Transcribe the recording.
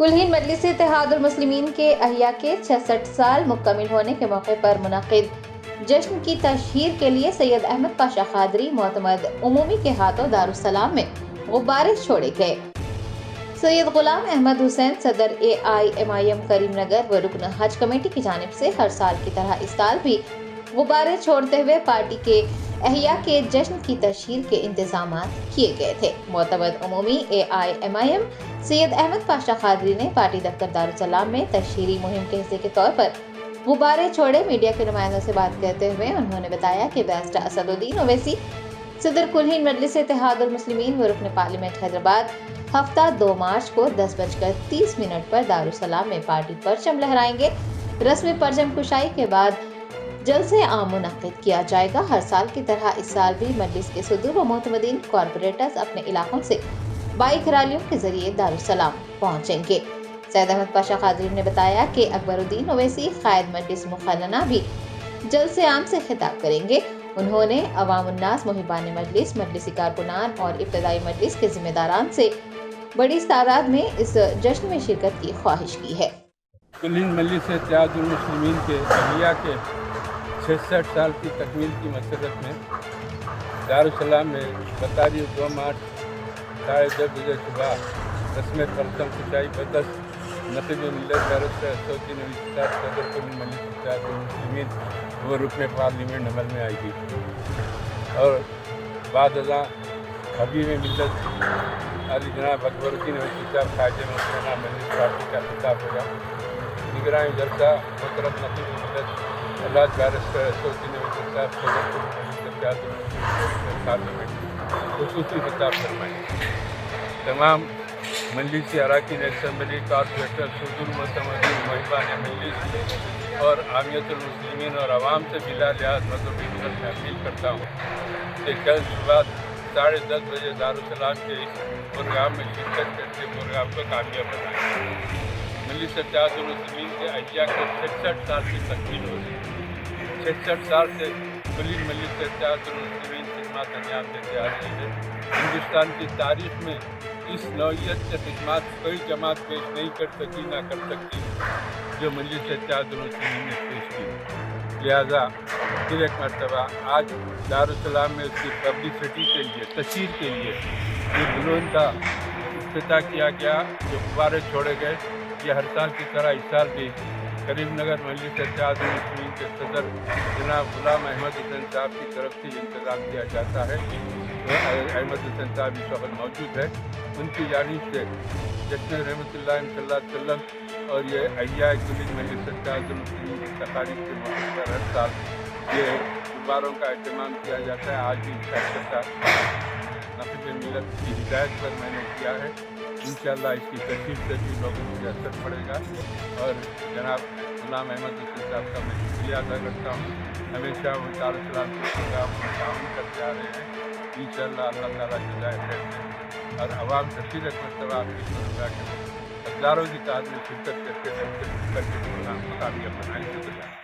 कुल्हीन मजलिस इत्तेहादुल मुस्लिमीन के अहिया के 66 साल मुकम्मिल होने के मौके पर मुनक़िद जश्न की तशहीर के लिए सैयद अहमद पाशा कादरी मोतमद उमूमी के हाथों दारुस्सलाम में गुब्बारे छोड़े गए। सैयद गुलाम अहमद हुसैन सदर AIMIM करीमनगर व रुकन हज कमेटी की जानिब से हर साल की तरह इस साल भी गुब्बारे छोड़ते हुए पार्टी के अहिया के जश्न की तशहीर के इंतजामात किए गए थे। मोतमद उमूमी AIMIM सैयद अहमद पाशा कादरी ने पार्टी दफ्तर दारुस्सलाम में तशहीरी मुहिम के हिस्से के तौर पर गुब्बारे छोड़े। मीडिया के नुमाइंदों से बात करते हुए उन्होंने बताया कि बैरिस्टर असदुद्दीन ओवैसी सदर कुल्हीन मजलिस इत्तेहादुल मुस्लिमीन व रुकन पार्लियामेंट हैदराबाद हफ्ता 2 मार्च को 10:30 पर दारुस्सलाम में पार्टी परचम लहराएंगे। रस्मी परचम कुशाई के बाद जलसे आम मुनक़िद किया जाएगा। हर साल की तरह इस साल भी मजलिस के सदर व मोतमदीन कॉरपोरेटर्स अपने इलाकों से बाइक रैलियों के जरिए दारुस्सलाम पहुंचेंगे। सैयद अहमद पाशा कादरी ने बताया कि अकबरुद्दीन ओवैसी कायद मजलिस मुखल्लना भी जलसे आम से खिताब करेंगे। उन्होंने अवामुन्नास मुहिबान मजलिस, मजलिसी कारकुनान और इब्तदाई मजलिस के जिम्मेदारान से बड़ी तादाद में इस जश्न में शिरकत की ख्वाहिश की है। कुल्हीन मजलिस इत्तेहादुल मुस्लिमीन के अहिया के 66 साल की तकमील की मसरत में दारुस्सलाम में बतारीख 2 मार्च 10:30 बजे सुबह रस्म परचम कुशाई बदस नक़ीब मिल्लत बैरिस्टर असदुद्दीन ओवैसी सदर कुल्हीन मजलिस इत्तेहादुल मुस्लिमीन वो रुकन पार्लियामेंट अमल में आएगी और बाद अज़ां हबीब मिल्लत अली जनाब अकबरुद्दीन ओवैसी साहब ख़ारिज मुस्लिम मजलिस पार्टी का खिताब होगा। निगरानी जलसा मोहतरम नक़ीब मिल्लत अल्लाह बैरिस्टर असदुद्दीन ओवैसी साहब सदर कुल्हीन मजलिस इत्तेहादुल मुस्लिमीन पार्लियामेंट ख़ुसूसी खिताब फरमाएंगे। तमाम मजलिसी अरकान असम्बली, कॉरपोरेटर, सदर मोतमदीन मुहिबान मजलिस और आमियतुल मुस्लिमीन और आवाम से बिला लिहाज मज़हबी इज़्ज़त में अपील करता हूँ कि कल सुबह 10:30 बजे दारुस्सलाम के इस प्रोग्राम में शिरकत करके प्रोग्राम को कामयाब बनाएँ। मजलिस इत्तेहादुल मुस्लिमीन के अहिया के 66 साल की तकमील हो रही है। 66 साल से कुल्हीन मजलिस इत्तेहादुल मुस्लिमीन खिदमत अंजाम देते आ रही है। हिंदुस्तान की तारीख में इस नौइयत से खिदमत कोई जमात पेश नहीं कर सकी, ना कर सकती जो मजलिस इत्तेहादुल मुस्लिमीन ने पेश की। लिहाजा फिर एक मरतबा आज दारुस्सलाम में उसकी पब्लिसिटी के लिए, तशहीर के लिए ये जुलूस का इफ्तिताह किया गया, जो गुब्बारे छोड़े गए। ये हर साल की तरह इस साल भी करीमनगर मजलिस इत्तेहादुल मुस्लिमीन के सदर जनाब गुलाम अहमद हुसैन साहब की तरफ से इंतज़ाम किया जाता है। अहमद हुसैन साहब इस वक्त मौजूद है। उनकी जानिब से जश्न रहमतुल्लाह सल्लल्लाहु अलैहि वसल्लम और ये अहिया कुल्हीन मजलिस इत्तेहादुल मुस्लिमीन की तकारीब के मौके पर हर साल ये गुब्बारों का अहतमाम किया जाता है। आज भी इसका इफ्तिताह नक़ीब मिल्लत की हिदायत पर मैंने किया है। इंशाअल्लाह इसकी तशहीर से भी लोगों को असर पड़ेगा और जनाब गुलाम अहमद हुसैन साहब का मैं शुक्रिया अदा करता हूँ। हमेशा वो दारुस्सलाम के प्रोग्राम में ताउन करते आ रहे हैं। इंशाअल्लाह अल्लाह ताला हिदायत करें और अवाम से फिर एक मरतबा अपील करूँगा कि हज़ारों की तादाद में शिरकत करके प्रोग्राम को कामयाब बनाएँ।